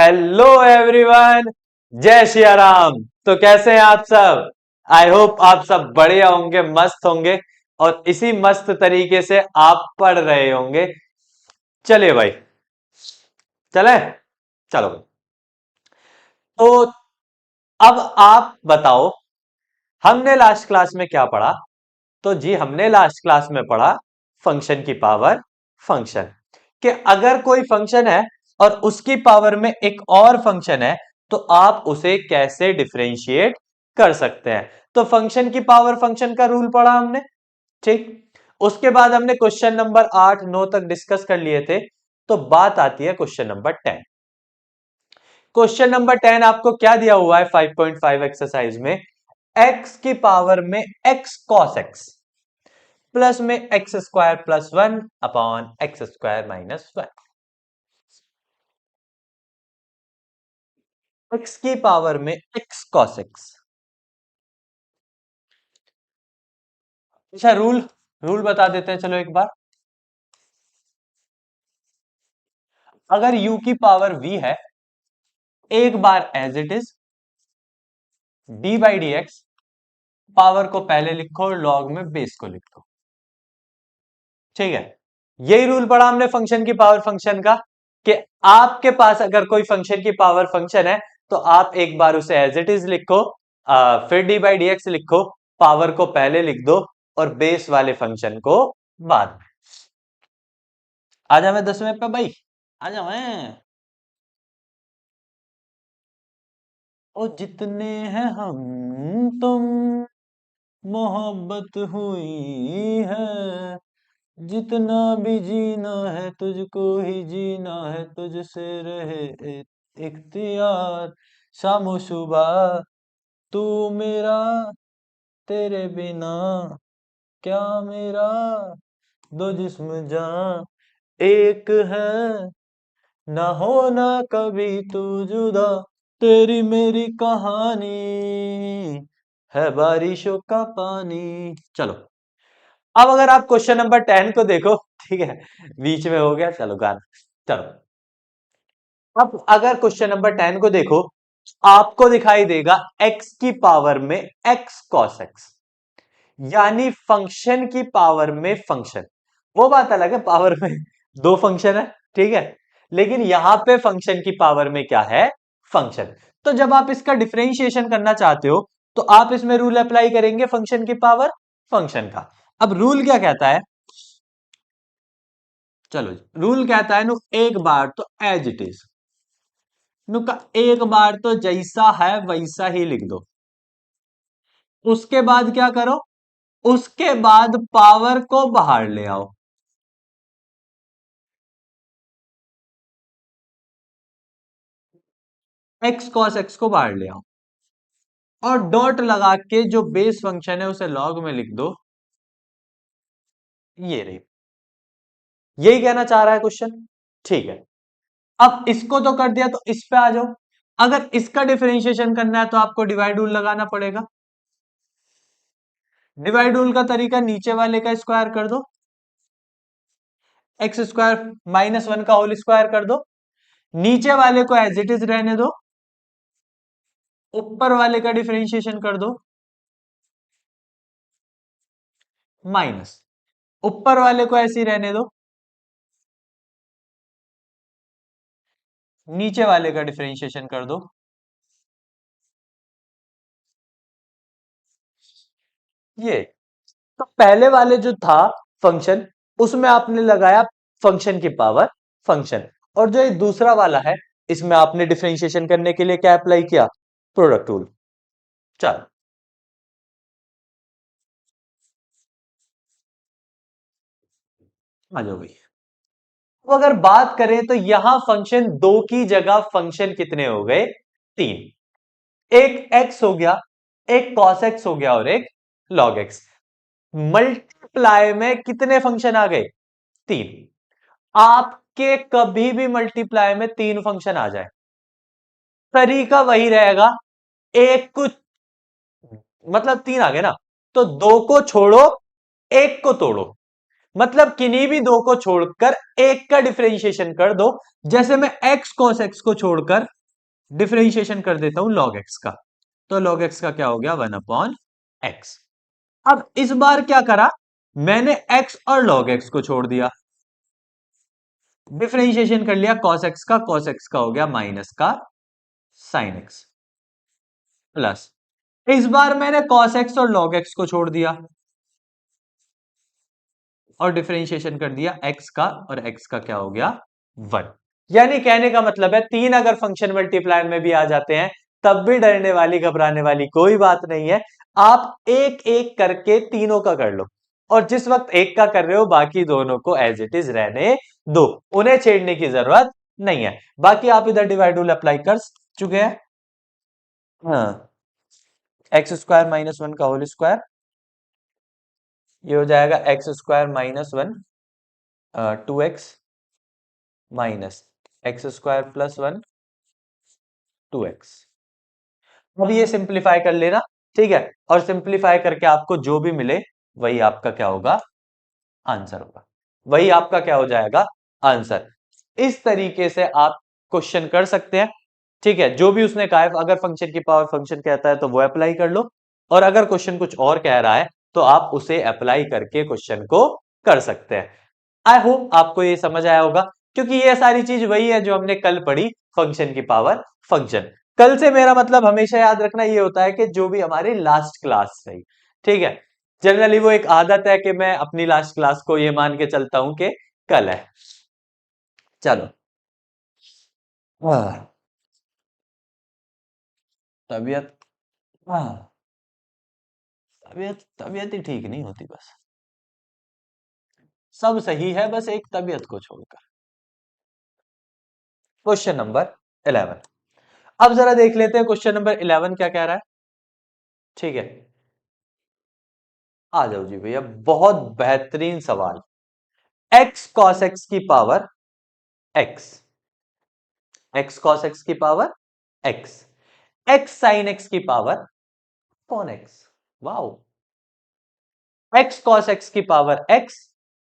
Hello everyone. जय सिया राम। तो कैसे हैं आप सब? आई होप आप सब बढ़िया होंगे, मस्त होंगे और इसी मस्त तरीके से आप पढ़ रहे होंगे। चलिए भाई, चले, चलो। तो अब आप बताओ, हमने लास्ट क्लास में क्या पढ़ा? तो जी हमने लास्ट क्लास में पढ़ा फंक्शन की पावर फंक्शन, कि अगर कोई फंक्शन है और उसकी पावर में एक और फंक्शन है तो आप उसे कैसे डिफरेंशिएट कर सकते हैं। तो फंक्शन की पावर फंक्शन का रूल पढ़ा हमने, ठीक। उसके बाद हमने क्वेश्चन नंबर 8 9 तक डिस्कस कर लिए थे। तो बात आती है क्वेश्चन नंबर 10। क्वेश्चन नंबर 10 आपको क्या दिया हुआ है 5.5 एक्सरसाइज में? एक्स की पावर में एक्स कॉस एक्स प्लस में x square plus 1 upon x square minus 1। X की पावर में एक्स कॉस एक्स। अच्छा, रूल रूल बता देते हैं, चलो एक बार। अगर u की पावर v है, एक बार as it is D by D X, power को पहले लिखो और लॉग में बेस को लिख दो, ठीक है। यही रूल पढ़ा हमने फंक्शन की पावर फंक्शन का, कि आपके पास अगर कोई फंक्शन की पावर फंक्शन है तो आप एक बार उसे एज इट इज लिखो, फिर डी बाई डी एक्स लिखो, पावर को पहले लिख दो और बेस वाले फंक्शन को बाद में। आ जा मैं 10वें पे भाई, आ जा मैं। ओ जितने हैं हम तुम, मोहब्बत हुई है, जितना भी जीना है तुझको ही जीना है, तुझसे रहे इख्तियार, शामो सुबह तू मेरा, तेरे बिना क्या मेरा, दो जिस्म जान एक है, ना होना कभी तू जुदा, तेरी मेरी कहानी है बारिशों का पानी। चलो, अब अगर आप क्वेश्चन नंबर 10 को देखो, ठीक है, बीच में हो गया, चलो गाना। चलो, अब अगर क्वेश्चन नंबर 10 को देखो, आपको दिखाई देगा x की पावर में x cos x, यानी फंक्शन की पावर में फंक्शन। वो बात अलग है, पावर में दो फंक्शन है, ठीक है, लेकिन यहां पे फंक्शन की पावर में क्या है? फंक्शन। तो जब आप इसका डिफरेंशिएशन करना चाहते हो तो आप इसमें रूल अप्लाई करेंगे फंक्शन की पावर फंक्शन का। अब रूल क्या कहता है? चलो, रूल कहता है नु एक बार तो एज इट इज, नु का एक बार तो जैसा है वैसा ही लिख दो। उसके बाद क्या करो? उसके बाद पावर को बाहर ले आओ। एक्स कॉस एक्स को बाहर ले आओ और डॉट लगा के जो बेस फंक्शन है उसे लॉग में लिख दो। ये रही, यही कहना चाह रहा है क्वेश्चन, ठीक है। अब इसको तो कर दिया, तो इस पे आ जाओ। अगर इसका डिफरेंशिएशन करना है तो आपको डिवाइड रूल लगाना पड़ेगा। डिवाइड रूल का तरीका, नीचे वाले का स्क्वायर कर दो, एक्स स्क्वायर माइनस 1 का होल स्क्वायर कर दो, नीचे वाले को एज इट इज रहने दो, ऊपर वाले का डिफरेंशिएशन कर दो, माइनस, ऊपर वाले को ऐसे ही रहने दो, नीचे वाले का डिफरेंशिएशन कर दो। ये, तो पहले वाले जो था फंक्शन, उसमें आपने लगाया फंक्शन की पावर फंक्शन, और जो ये दूसरा वाला है इसमें आपने डिफरेंशिएशन करने के लिए क्या अप्लाई किया? Product rule. चल, आ जाओ भाई। अब अगर बात करें तो यहां फंक्शन दो की जगह फंक्शन कितने हो गए? तीन। एक एक्स हो गया, एक कॉस एक्स हो गया और एक लॉग एक्स। मल्टीप्लाई में कितने फंक्शन आ गए? तीन। आपके कभी भी मल्टीप्लाई में तीन फंक्शन आ जाए, तरीका वही रहेगा, एक को, मतलब तीन आ गए ना, तो दो को छोड़ो, एक को तोड़ो, मतलब किन्हीं भी दो को छोड़कर एक का डिफरेंशिएशन कर दो। जैसे मैं x cos x को छोड़कर डिफरेंशिएशन कर देता हूं log x का, तो log x का क्या हो गया 1/x। अब इस बार क्या करा, मैंने x और log x को छोड़ दिया, डिफरेंशिएशन कर लिया cos x का हो गया माइनस का sin x, प्लस इस बार मैंने cos x और log x को छोड़ दिया और डिफरेंशिएशन कर दिया x का, और x का क्या हो गया 1। यानी कहने का मतलब है तीन अगर फंक्शन मल्टीप्लायर में भी आ जाते हैं तब भी डरने वाली घबराने वाली कोई बात नहीं है। आप एक एक करके तीनों का कर लो, और जिस वक्त एक का कर रहे हो बाकी दोनों को एज इट इज रहने दो, उन्हें छेड़ने की जरूरत नहीं है। बाकी आप इधर डिवाइड रूल अप्लाई कर चुके हैं। हाँ, x² - 1 का होल स्क्वायर, ये हो जाएगा x² - 1 2x minus x² + 1 2x। अब ये सिंप्लीफाई कर लेना, ठीक है, और सिंप्लीफाई करके आपको जो भी मिले वही आपका क्या होगा, आंसर होगा, वही आपका क्या हो जाएगा, आंसर। इस तरीके से आप क्वेश्चन कर सकते हैं, ठीक है। जो भी उसने कहा है, अगर फंक्शन की पावर फंक्शन कहता है तो वो अप्लाई कर लो, और अगर क्वेश्चन कुछ और कह रहा है तो आप उसे अप्लाई करके क्वेश्चन को कर सकते हैं। आई होप आपको ये समझ आया होगा, क्योंकि ये सारी चीज वही है जो हमने कल पढ़ी, फंक्शन की पावर फंक्शन। कल से मेरा मतलब हमेशा याद रखना ये होता है कि जो भी हमारी लास्ट क्लास रही, ठीक है। जनरली वो एक आदत है कि मैं अपनी लास्ट क्लास को ये मान के चलता हूं कि कल है। चलो, हाँ, तबीयत, हाँ, तबीयत तबीयत ही ठीक नहीं होती बस, सब सही है बस एक तबीयत को छोड़कर। क्वेश्चन नंबर 11, अब जरा देख लेते हैं क्वेश्चन नंबर 11 क्या कह रहा है, ठीक है। आ जाओ जी भैया, बहुत बेहतरीन सवाल। x cos x की power x, x cos x की power x, x sin x की पावर कौन x, wow, x cos x की power x,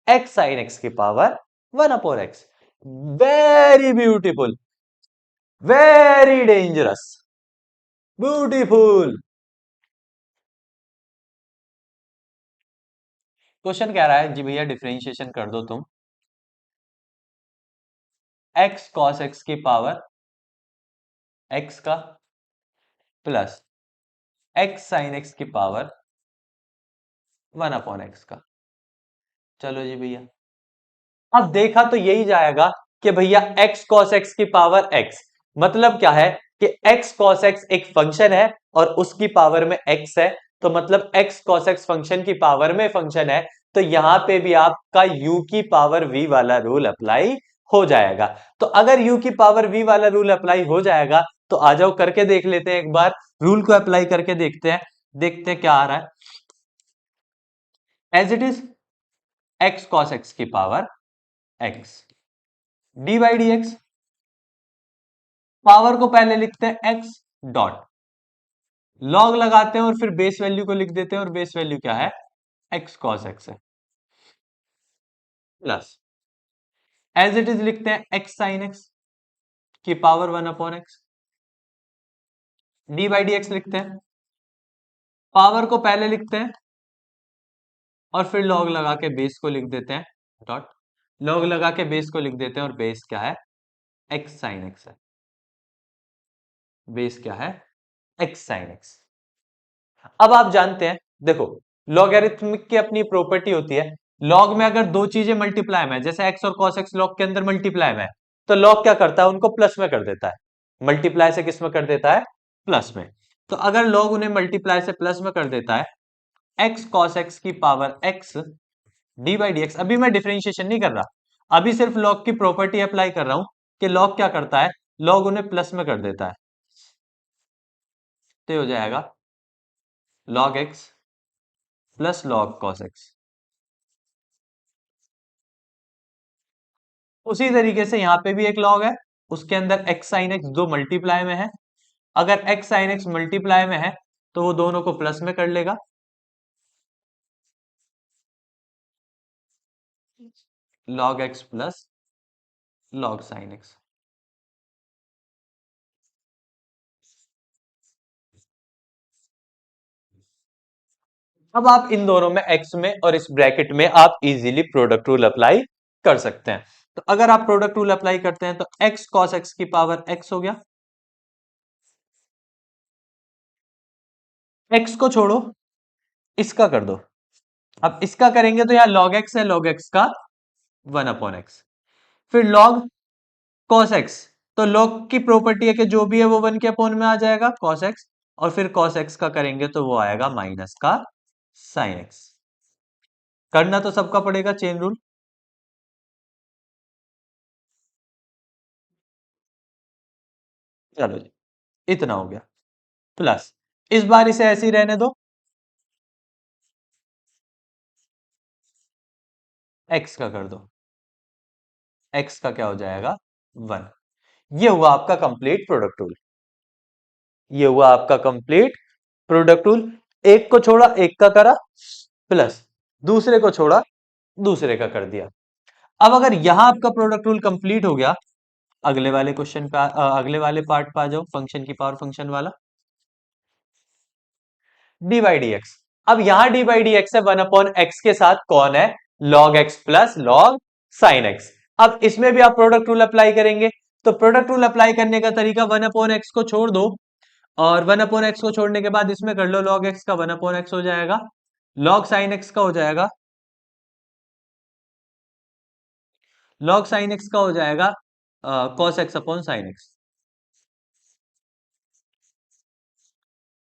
x sin x की power 1/x। Very beautiful, very dangerous, beautiful. Question कह रहा है जी भैया डिफरेंशिएशन कर दो तुम x cos x की पावर x का प्लस x sin x की पावर 1/x का। चलो जी भैया, अब देखा तो यही जाएगा कि भैया x cos x की पावर x, मतलब क्या है कि x cos x एक फंक्शन है और उसकी पावर में x है, तो मतलब x cos x फंक्शन की पावर में फंक्शन है, तो यहां पे भी आपका u की पावर v वाला रूल अप्लाई हो जाएगा। तो अगर u की पावर v वाला रूल अप्लाई हो जाएगा तो आ जाओ करके देख लेते हैं, एक बार रूल को अप्लाई करके देखते हैं क्या आ रहा है। As it is x cos x की पावर x dy/dx, पावर को पहले लिखते हैं x डॉट, लॉग लगाते हैं और फिर बेस वैल्यू को लिख देते हैं, और बेस वैल्यू क्या है, x cos x है, प्लस एज इट इज लिखते हैं x sin x की पावर 1/x, dy/dx लिखते हैं, पावर को पहले लिखते हैं और फिर लॉग लगा के बेस को लिख देते हैं, डॉट, लॉग लगा के बेस को लिख देते हैं और बेस क्या है, x sin x है, बेस क्या है, x sin x। अब आप जानते हैं, देखो लॉगरिथमिक की अपनी प्रॉपर्टी होती है, लॉग में अगर दो चीजें मल्टीप्लाई में, जैसे x और cos x लॉग के अंदर मल्टीप्लाई में, तो लॉग क्या करता है, उनको प्लस में कर देता है, मल्टीप्लाई से किस में कर देता है, प्लस में। तो अगर लॉग उन्हें मल्टीप्लाई से प्लस में कर देता है, x cos x की पावर x dy/dx, अभी मैं डिफरेंशिएशन नहीं कर रहा, अभी सिर्फ लॉग की प्रॉपर्टी अप्लाई कर रहा हूं कि लॉग क्या करता है, लॉग उन्हें प्लस में कर देता है, तो हो जाएगा log x plus log cos x। उसी तरीके से यहां पे भी एक लॉग है, उसके अंदर x sin x दो मल्टीप्लाई में है, अगर x sin x मल्टीप्लाई में है तो वो दोनों को प्लस में कर लेगा, log x plus log sine x. अब आप इन दोनों में एक्स में और इस ब्रैकेट में आप इजीली प्रोडक्ट रूल अप्लाई कर सकते हैं। तो अगर आप प्रोडक्ट रूल अप्लाई करते हैं तो एक्स कॉस एक्स की पावर एक्स हो गया। एक्स को छोड़ो, इसका कर दो। अब इसका करेंगे तो यहां लॉग एक्स है, लॉग एक्स का 1/x। फिर लॉग कॉस एक्स, तो लॉग की प्रॉपर्टी है कि जो भी है वो 1 के अपॉन में आ जाएगा कॉस एक्स। और फिर कॉस एक्स का करेंगे तो वो आएगा माइनस का साइन एक्स। करना तो सबका पड़ेगा चेन रूल। चलो जी, इतना हो गया। प्लस इस बार इसे ऐसे ही रहने दो, एक्स का कर दो। एक्स का क्या हो जाएगा 1। ये हुआ आपका कंप्लीट प्रोडक्ट रूल। ये हुआ आपका कंप्लीट प्रोडक्ट रूल। एक को छोड़ा एक का करा, प्लस दूसरे को छोड़ा दूसरे का कर दिया। अब अगर यहां आपका प्रोडक्ट रूल कंप्लीट हो गया, अगले वाले क्वेश्चन पे अगले वाले पार्ट पे आ जाओ, फंक्शन की पावर फंक्शन वाला। D by D X. अब यहां डी बाई डी एक्स है 1/x के साथ कौन है, log x plus log sine x. अब इसमें भी आप प्रोडक्ट रूल अप्लाई करेंगे। तो प्रोडक्ट रूल अप्लाई करने का तरीका 1/x को छोड़ दो, और 1/x को छोड़ने के बाद इसमें कर लो लॉग एक्स का 1/x हो जाएगा, लॉग साइन एक्स का हो जाएगा, लॉग साइन एक्स का हो जाएगा cos x upon sine x.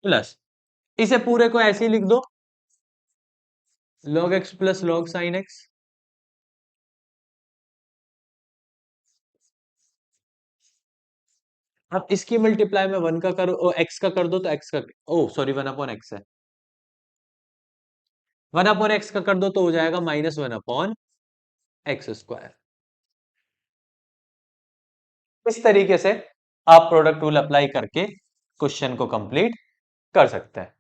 Plus इसे पूरे को ऐसे ही लिख दो, log x plus log sine x. अब इसकी मल्टीप्लाई में 1 का करो, एक्स का कर दो तो एक्स का, ओ सॉरी 1/x है, 1/x का कर दो तो हो जाएगा -1/x²। इस तरीके से आप प्रोडक्ट रूल अप्लाई करके क्वेश्चन को कंप्लीट कर सकते हैं।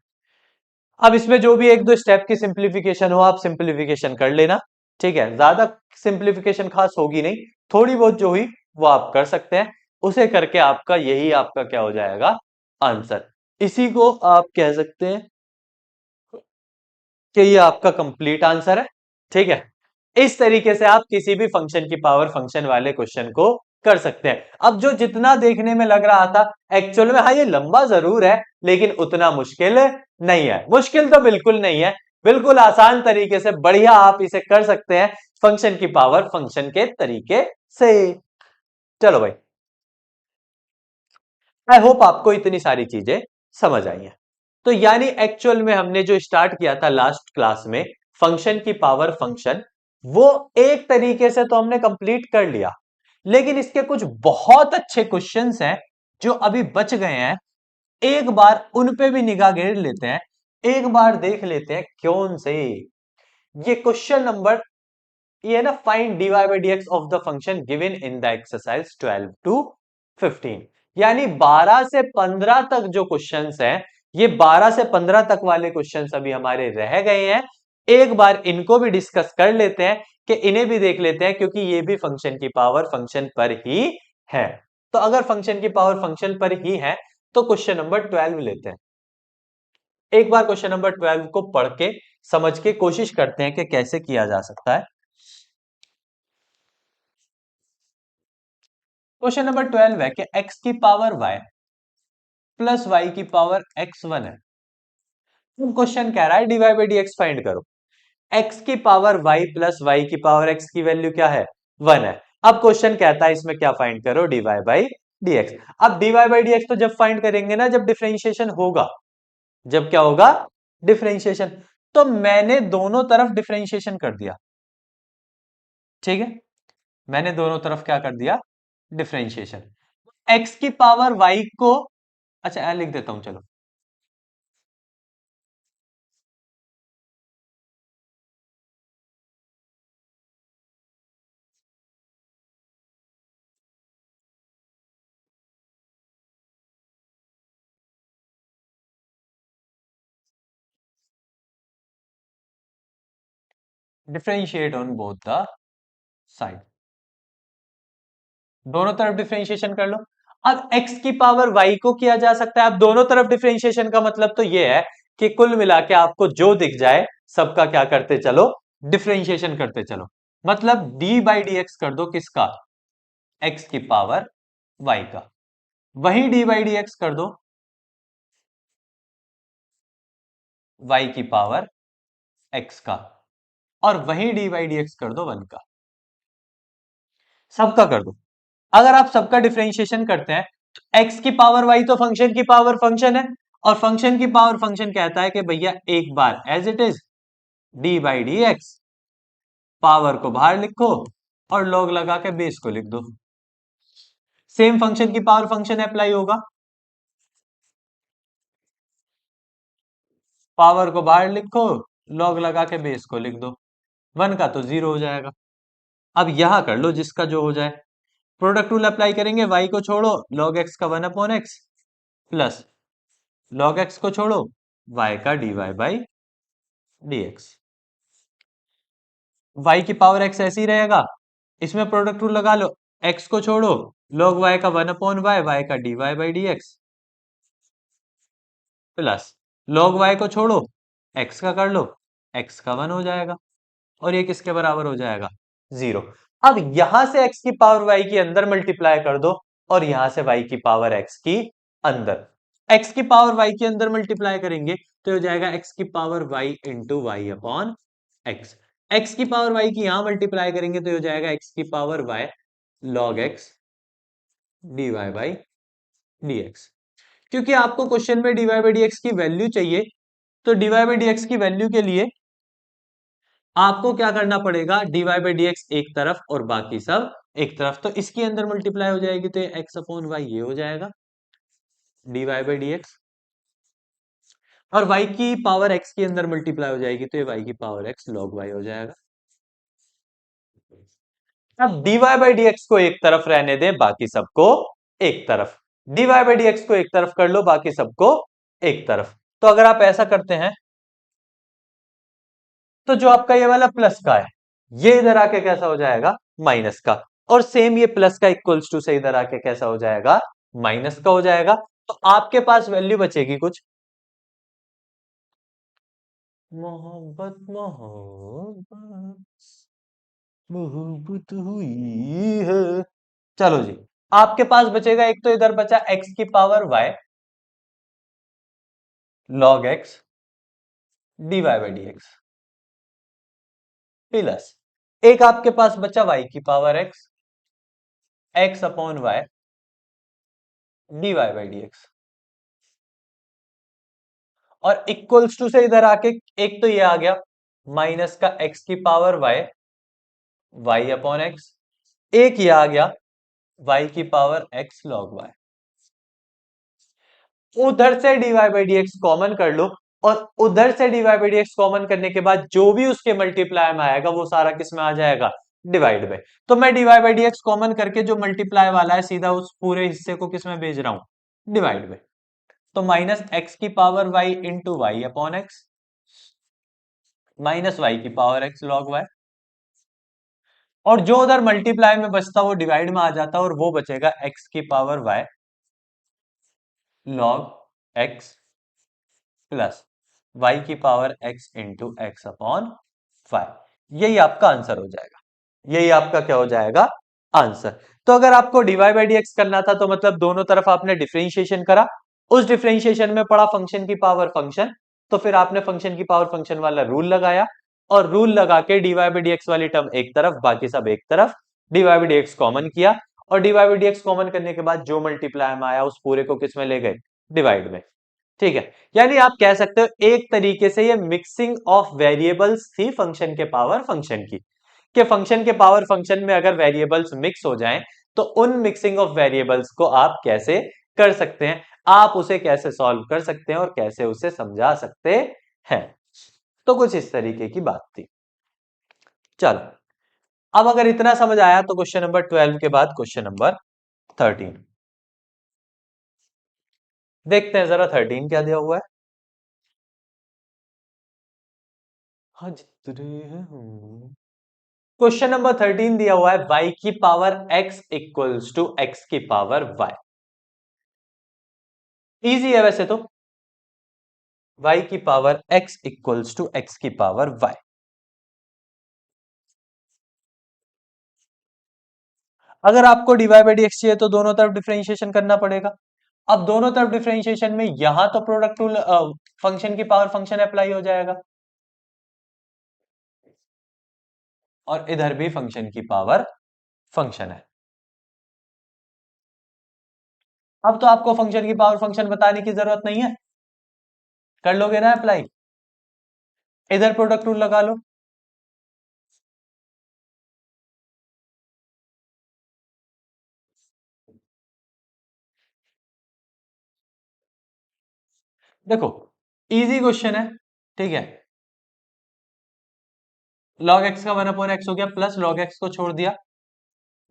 अब इसमें जो भी एक दो स्टेप की सिंप्लीफिकेशन हो आप सिंप्लीफिकेशन कर लेना, ठीक है। ज्यादा सिंप्लीफिकेशन खास होगी नहीं, थोड़ी बहुत जो हुई वो आप कर सकते हैं। उसे करके आपका यही आपका क्या हो जाएगा आंसर। इसी को आप कह सकते हैं कि ये आपका कंप्लीट आंसर है, ठीक है। इस तरीके से आप किसी भी फंक्शन की पावर फंक्शन वाले क्वेश्चन को कर सकते हैं। अब जो जितना देखने में लग रहा था एक्चुअल में, हाँ ये लंबा जरूर है लेकिन उतना मुश्किल नहीं है। मुश्किल तो बिल्कुल नहीं है, बिल्कुल आसान तरीके से बढ़िया आप इसे कर सकते हैं फंक्शन की पावर फंक्शन के तरीके से। चलो भाई, आई होप आपको इतनी सारी चीजें समझ आई हैं। तो यानी एक्चुअल में हमने जो स्टार्ट किया था लास्ट क्लास में फंक्शन की पावर फंक्शन, वो एक तरीके से तो हमने कंप्लीट कर लिया, लेकिन इसके कुछ बहुत अच्छे क्वेश्चंस हैं जो अभी बच गए हैं। एक बार उन पे भी निगाह गेर लेते हैं, एक बार देख लेते हैं कौन से। ये क्वेश्चन नंबर, ये ना find dy by D x of the function given in the exercise 12 two 15, यानी 12 से 15 तक जो क्वेश्चंस हैं, ये 12 से 15 तक वाले क्वेश्चंस अभी हमारे रह गए हैं। एक बार इनको भी डिस्कस कर लेते हैं कि इन्हें भी देख लेते हैं, क्योंकि ये भी फंक्शन की पावर फंक्शन पर ही है। तो अगर फंक्शन की पावर फंक्शन पर ही है तो क्वेश्चन नंबर 12 लेते हैं। एक बार क्वेश्चन नंबर 12 को पढ़ के समझ के कोशिश करते हैं कि कैसे किया जा सकता है। क्वेश्चन नंबर 12 है कि x की पावर y प्लस वाई की पावर x1 है। अब क्वेश्चन कह रहा है d Y by D x find करो। x की पावर y प्लस वाई की पावर x की वैल्यू क्या है 1 है। अब क्वेश्चन कहता है इसमें क्या फाइंड करो D Y by D X. अब D Y by D X तो जब फाइंड करेंगे ना जब डिफरेंशिएशन होगा, जब क्या होगा डिफरेंशिएशन। तो मैंने दोनों तरफ डिफरेंशिएशन कर दिया, ठीक है। मैंने दोनों तरफ क्या कर दिया डिफरेंशिएशन। x की पावर y को, अच्छा लिख देता हूं चलो। Differentiate on both the side, दोनों तरफ डिफरेंशिएशन कर लो। अब x की पावर y को किया जा सकता है। अब दोनों तरफ डिफरेंशिएशन का मतलब तो ये है कि कुल मिला के आपको जो दिख जाए सबका क्या करते चलो, डिफरेंशिएशन करते चलो। मतलब d बाई डी एक्स कर दो किसका, x की पावर y का। वही d बाई डी एक्स कर दो y की पावर x का, और वही d बाई डी एक्स कर दो 1 का। सबका कर दो। अगर आप सबका डिफरेंशिएशन करते हैं तो x की पावर y तो फंक्शन की पावर फंक्शन है, और फंक्शन की पावर फंक्शन कहता है कि भैया एक बार as it is d by D X, power को बाहर लिखो और लॉग लगा के बेस को लिख दो। सेम फंक्शन की पावर फंक्शन अप्लाई होगा, पावर को बाहर लिखो, लॉग लगा के बेस को लिख दो। 1 का तो 0 हो जाएगा। अब यहां कर लो जिसका जो हो जाए। प्रोडक्ट रूल अप्लाई करेंगे, y को छोड़ो log x का 1 upon x, plus log x को छोड़ो y का dy बाई dx। y की पावर x ऐसे ही रहेगा, इसमें प्रोडक्ट रूल लगा लो, x को छोड़ो log y का 1 अपॉन y, y का dy by dx, plus log y को छोड़ो x का कर लो, x का 1 हो जाएगा, और ये किसके बराबर हो जाएगा, 0। अब यहां से x की पावर y की अंदर मल्टीप्लाई कर दो, और यहां से y की पावर x की अंदर। x की पावर y के अंदर मल्टीप्लाई करेंगे तो हो जाएगा x की power y into y upon x. x की पावर y की यहां मल्टीप्लाई करेंगे तो हो जाएगा x की power y log x dy by dx। क्योंकि आपको क्वेश्चन में dy बाई dx की वैल्यू चाहिए, तो dy बाई dx की वैल्यू के लिए आपको क्या करना पड़ेगा, dy बाई डी एक्स एक तरफ और बाकी सब एक तरफ, तो इसके अंदर मल्टीप्लाई हो जाएगी तो x अपॉन वाई ये हो जाएगा dy बाई डी एक्स, और y की पावर x के अंदर मल्टीप्लाई हो जाएगी तो ये y की पावर x log y हो जाएगा। अब dy बाई डी एक्स को एक तरफ रहने दें, बाकी सबको एक तरफ। dy बाई डी एक्स को एक तरफ कर लो, बाकी सबको एक तरफ। तो अगर आप ऐसा करते हैं तो जो आपका ये वाला प्लस का है ये इधर आके कैसा हो जाएगा, माइनस का, और सेम ये प्लस का इक्वल्स टू से इधर आके कैसा हो जाएगा, माइनस का हो जाएगा। तो आपके पास वैल्यू बचेगी कुछ, मोहब्बत मोहब्बत मोहब्बत हुई है। चलो जी, आपके पास बचेगा एक तो इधर बचा x की power y log x dy by D x, plus एक आपके पास बचा y की power x upon y dy by D X, और इक्वल्स टू से इधर आके एक तो ये आ गया माइनस का x की पावर y अपॉन एक्स, एक ये आ गया y की पावर x log y। उधर से dy by D x common कर लो, और उधर से dy by D x common करने के बाद जो भी उसके मल्टीप्लाई में आएगा वो सारा किस में आ जाएगा, डिवाइड में। तो मैं dy by D x common करके जो मल्टीप्लाई वाला है सीधा उस पूरे हिस्से को किस में भेज रहा हूं, डिवाइड में। तो माइनस एक्स की power y into y upon x, minus y की पावर x log y, और जो उधर मल्टीप्लाई में बचता वो डिवाइड में आ जाता और वो बचेगा x की power y log x plus y की power x into x upon 5। यही आपका आंसर हो जाएगा, यही आपका क्या हो जाएगा, आंसर। तो अगर आपको डीवाई बाई डी एक्स करना था तो मतलब दोनों तरफ आपने डिफरेंशिएशन करा, उस डिफरेंशिएशन में पड़ा फंक्शन की पावर फंक्शन, तो फिर आपने फंक्शन की पावर फंक्शन वाला रूल लगाया, और रूल लगा के डीवाई बाई डी एक्स वाली टर्म एक तरफ बाकी सब एक तरफ, d y by D x common किया, और d y by D x common करने के बाद जो मल्टीप्लाई में आया उस पूरे को किस में ले गए, डिवाइड में। ठीक है, यानी आप कह सकते हो एक तरीके से ये मिक्सिंग ऑफ वेरिएबल्स थी फंक्शन के पावर फंक्शन की, कि फंक्शन के पावर फंक्शन में अगर वेरिएबल्स मिक्स हो जाएं तो उन मिक्सिंग ऑफ वेरिएबल्स को आप कैसे कर सकते हैं, आप उसे कैसे सॉल्व कर सकते हैं और कैसे उसे समझा सकते हैं। तो कुछ इस तरीके की बात थी। चलो, अब अगर इतना समझ आया तो क्वेश्चन नंबर 12 के बाद क्वेश्चन नंबर 13 देखते हैं जरा। 13 क्या दिया हुआ है, हाँ जितने हैं क्वेश्चन नंबर 13 दिया हुआ है y की power x equals to x की पावर y। इजी है वैसे तो। y की power x equals to x की पावर y। अगर आपको डीवाई बाई डी एक्स चाहिए तो दोनों तरफ डिफरेंशिएशन करना पड़ेगा। अब दोनों तरफ डिफरेंशिएशन में यहां तो प्रोडक्ट रूल फंक्शन की पावर फंक्शन अप्लाई हो जाएगा और इधर भी फंक्शन की पावर फंक्शन है। अब तो आपको फंक्शन की पावर फंक्शन बताने की जरूरत नहीं है, कर लोगे ना अप्लाई। इधर प्रोडक्ट रूल लगा लो। देखो इजी क्वेश्चन है, ठीक है। log x का 1/x हो गया प्लस log x को छोड़ दिया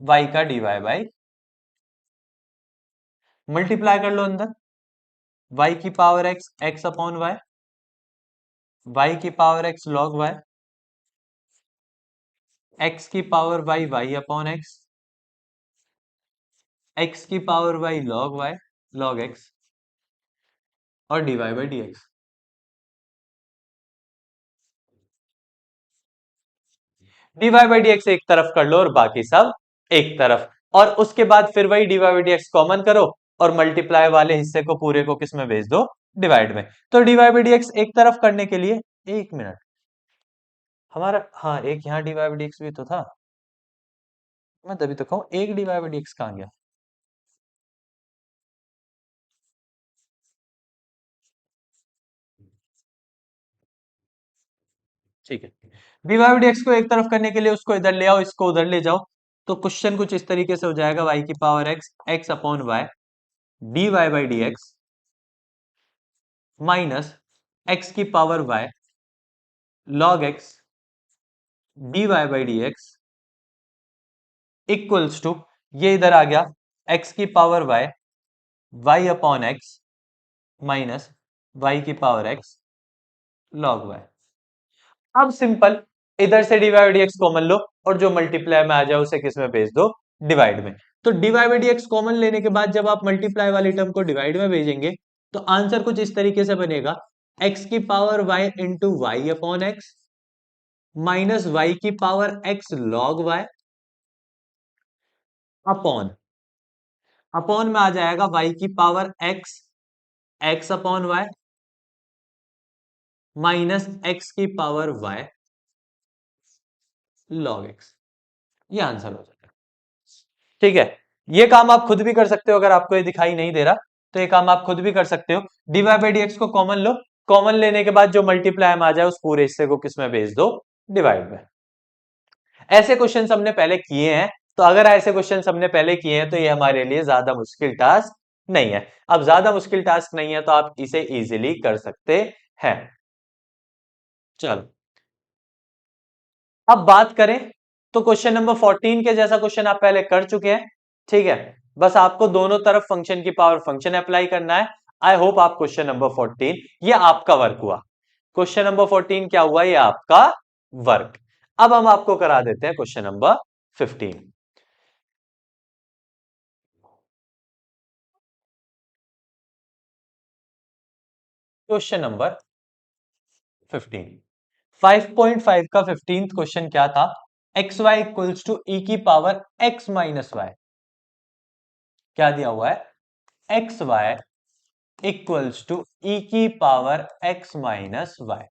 y का डीवाई बाई, मल्टीप्लाई कर लो अंदर y की power x x upon y, y की power x log y, x की power y y upon x की power y log y log x और d y by D x. D y by D x एक तरफ कर लो और बाकी सब एक तरफ, और उसके बाद फिर वही d y by D x common करो और मल्टीप्लाई वाले हिस्से को पूरे को किस में भेज दो, डिवाइड में। तो डीवाई बाई डी एक्स एक तरफ करने के लिए, एक मिनट, हमारा हाँ एक यहाँ डीवाई बाई डी एक्स भी तो था। मैं तभी तो कहूँ एक डीवाई बाई डी एक्स कहाँ गया। ठीक है, डीवाई बाई डी एक्स को एक तरफ करने के लिए उसको इधर ले आओ, इसको उधर ले जाओ। तो क्वेश्चन कुछ इस तरीके से हो जाएगा, वाई की power x x upon y D Y by D x minus x की power y log x D Y by D x equals to, ये इधर आ गया x की power y y upon x minus y की power x log y। अब simple, इधर से d y d x common लो और जो मल्टीप्लाई में आ जाए उसे किस में भेज दो, डिवाइड में। तो divide by D x common लेने के बाद जब आप मल्टीप्लाई वाली टर्म को डिवाइड में भेजेंगे तो आंसर कुछ इस तरीके से बनेगा, x की power y into y upon x minus y की power x log y upon, upon में आ जाएगा y की power x x upon y minus x की पावर y log x। ये आंसर हो जाएगा, ठीक है। ये काम आप खुद भी कर सकते हो, अगर आपको ये दिखाई नहीं दे रहा तो ये काम आप खुद भी कर सकते हो। डीवाई बाई डी एक्स को कॉमन लो, कॉमन लेने के बाद जो मल्टीप्लाई में आ जाए उस पूरे हिस्से को किस में भेज दो, डिवाइड में। ऐसे क्वेश्चन हमने पहले किए हैं, तो अगर ऐसे क्वेश्चन हमने पहले किए हैं तो ये हमारे लिए ज्यादा मुश्किल टास्क नहीं है। अब ज्यादा मुश्किल टास्क नहीं है तो आप इसे इजीली कर सकते हैं। चलो अब बात करें तो क्वेश्चन नंबर 14 के जैसा क्वेश्चन आप पहले कर चुके हैं, ठीक है। बस आपको दोनों तरफ फंक्शन की पावर फंक्शन अप्लाई करना है। आई होप आप क्वेश्चन नंबर 14 ये आपका वर्क हुआ। क्वेश्चन नंबर 14 क्या हुआ, ये आपका वर्क। अब हम आपको करा देते हैं क्वेश्चन नंबर 15। क्वेश्चन नंबर 15, 5.5 का 15th क्वेश्चन क्या था, एक्स वाई इक्वल्स टू ई की पावर एक्स माइनस वाई। क्या दिया हुआ है, एक्स वाई इक्वल्स टू ई की पावर एक्स माइनस वाई।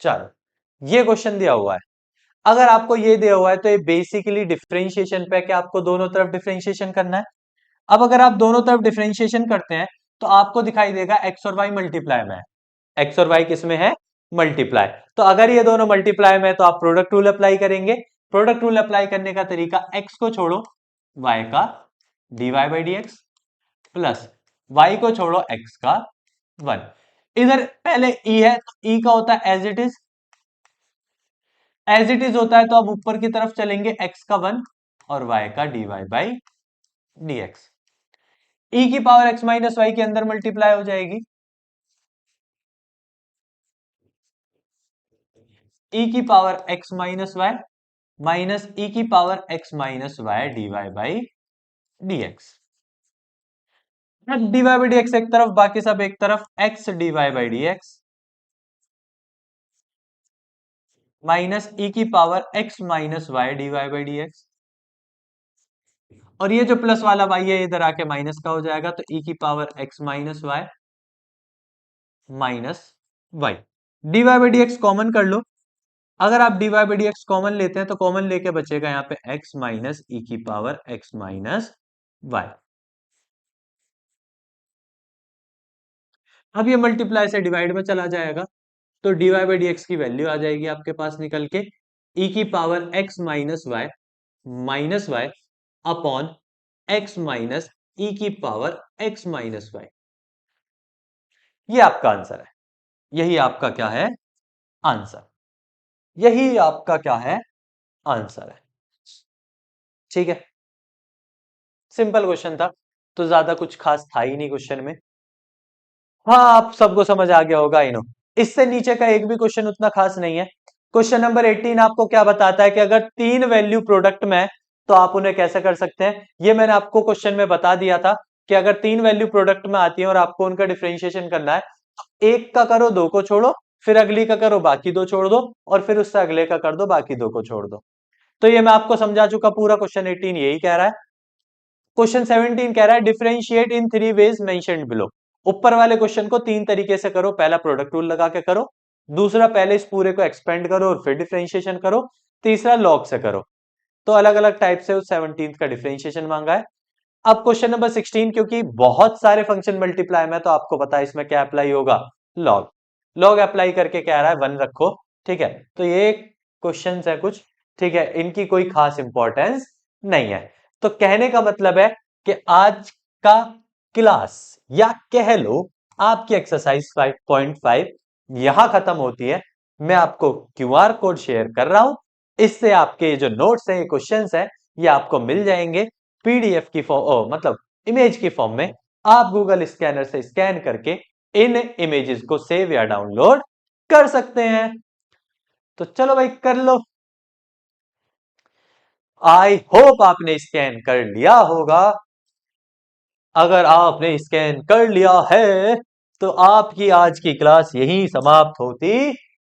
चलो ये क्वेश्चन दिया हुआ है। अगर आपको ये दिया हुआ है तो ये बेसिकली डिफरेंशिएशन पे, क्या आपको दोनों तरफ डिफरेंशिएशन करना है। अब अगर आप दोनों तरफ डिफरेंशिएशन करते हैं तो आपको दिखाई देगा एक्स और वाई मल्टीप्लाई में है, एक्स और वाई किस में है, मल्टीप्लाई। तो अगर ये दोनों मल्टीप्लाई में है तो आप प्रोडक्ट रूल अप्लाई करेंगे। प्रोडक्ट रूल अप्लाई करने का तरीका, एक्स को छोड़ो वाई का d y by D x plus y को छोड़ो एक्स का वन। इधर पहले ई है तो ई का होता है as it is, as it is होता है तो अब ऊपर की तरफ चलेंगे एक्स का वन और वाई का डीवाई बाई डी एक्स। ई की पावर एक्स माइनस वाई के अंदर मल्टीप्लाई हो जाएगी, ई की पावर एक्स माइनस ई की power x minus Y D Y by D X. D Y by D x एक तरफ, बाकी सब एक तरफ, X D Y by D x minus E की power x minus Y D Y by D X. और ये जो प्लस वाला वाई है इधर आके माइनस का हो जाएगा, तो ई की power x minus y minus Y. D Y by D x common कर लो। अगर आप d Y by D x common लेते हैं तो कॉमन लेके बचेगा यहाँ पे एक्स माइनस ई की पावर एक्स माइनस वाई। अब ये मल्टीप्लाई से डिवाइड में चला जाएगा, तो D Y by D X की वैल्यू आ जाएगी आपके पास निकल के ई की power x minus Y upon x minus E की पावर एक्स माइनस वाई। ये आपका आंसर है। यही आपका क्या है? आंसर। यही आपका क्या है? आंसर है। ठीक है, सिंपल क्वेश्चन था, तो ज्यादा कुछ खास था ही नहीं क्वेश्चन में। हाँ, आप सबको समझ आ गया होगा, इनो। इससे नीचे का एक भी क्वेश्चन उतना खास नहीं है। क्वेश्चन नंबर 18 आपको क्या बताता है कि अगर 3 वैल्यू प्रोडक्ट में है तो आप उन्हें कैसे कर सकते हैं। ये मैंने आपको क्वेश्चन में बता दिया था कि अगर 3 वैल्यू प्रोडक्ट में आती है और आपको उनका डिफरेंशिएशन करना है, तो एक का करो, दो को छोड़ो, फिर अगली का करो, बाकी दो छोड़ दो, और फिर उससे अगले का कर दो, बाकी दो को छोड़ दो। तो ये मैं आपको समझा चुका, पूरा क्वेश्चन 18 यही कह रहा है। क्वेश्चन 17 कह रहा है differentiate in 3 ways mentioned below. ऊपर वाले क्वेश्चन को 3 तरीके से करो। पहला प्रोडक्ट रूल लगा के करो, दूसरा पहले इस पूरे को एक्सपेंड करो और फिर डिफरेंशिएशन करो, तीसरा लॉग से करो। तो अलग अलग टाइप से उस 17 का डिफरेंशिएशन मांगा है। अब क्वेश्चन नंबर 16, क्योंकि बहुत सारे फंक्शन मल्टीप्लाई में, तो आपको पता है इसमें क्या अप्लाई होगा, लॉग। लॉग अप्लाई करके कह रहा है 1 रखो। ठीक है, तो ये क्वेश्चन है कुछ, ठीक है, इनकी कोई खास इंपॉर्टेंस नहीं है। तो कहने का मतलब है कि आज का क्लास, या कह लो आपकी एक्सरसाइज 5.5 यहां खत्म होती है। मैं आपको क्यूआर कोड शेयर कर रहा हूं, इससे आपके जो नोट्स हैं, क्वेश्चंस हैं, ये आपको मिल जाएंगे पीडीएफ की फॉर्म, मतलब इमेज की फॉर्म में। आप गूगल स्कैनर से स्कैन करके इन इमेजेस को सेव या डाउनलोड कर सकते हैं। तो चलो भाई, कर लो। आई होप आपने स्कैन कर लिया होगा। अगर आपने स्कैन कर लिया है तो आपकी आज की क्लास यहीं समाप्त होती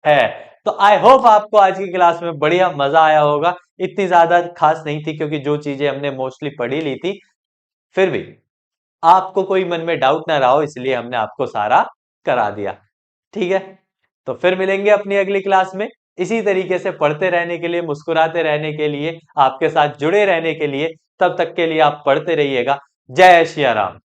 है। तो आई होप आपको आज की क्लास में बढ़िया मजा आया होगा। इतनी ज्यादा खास नहीं थी, क्योंकि जो चीजें हमने मोस्टली पढ़ी ली थी, फिर भी आपको कोई मन में डाउट ना रहा हो, इसलिए हमने आपको सारा करा दिया। ठीक है, तो फिर मिलेंगे अपनी अगली क्लास में। इसी तरीके से पढ़ते रहने के लिए, मुस्कुराते रहने के लिए, आपके साथ जुड़े रहने के लिए, तब तक के लिए आप पढ़ते रहिएगा। जय श्री राम।